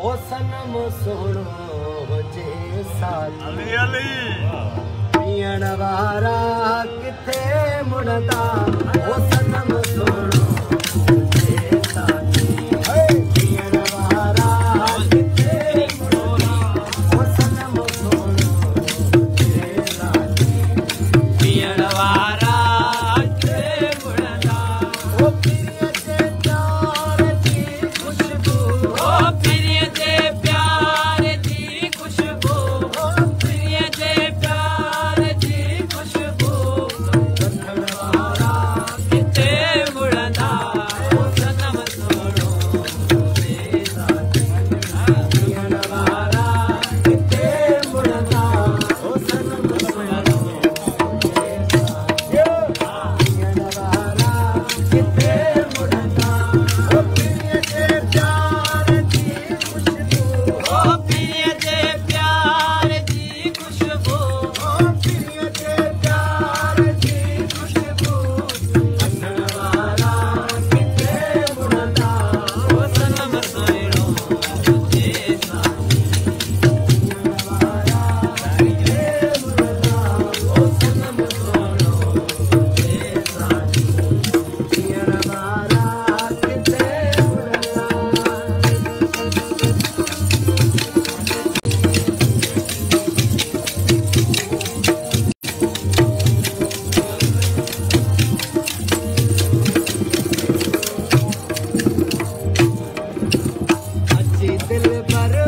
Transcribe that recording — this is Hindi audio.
ओ सनम सोनो जे साथ अली अली पियण वारा किथे मुड़दा ओ सनम सोनो जे साथ पियण वारा किथे मुड़दा ओ सनम सोनो जे साथ पियण वारा किथे मुड़दा ओ पिरिय जे प्यार दी खुशबू ओ पिरिय जे प्यार दी खुशबू ओ पिरिय जे प्यार दी खुशबू रखण वारा किथे मुड़दा ओ सनम सोनो जे साथ पियण वारा किथे मुड़दा ओ सनम सोनो दिल पर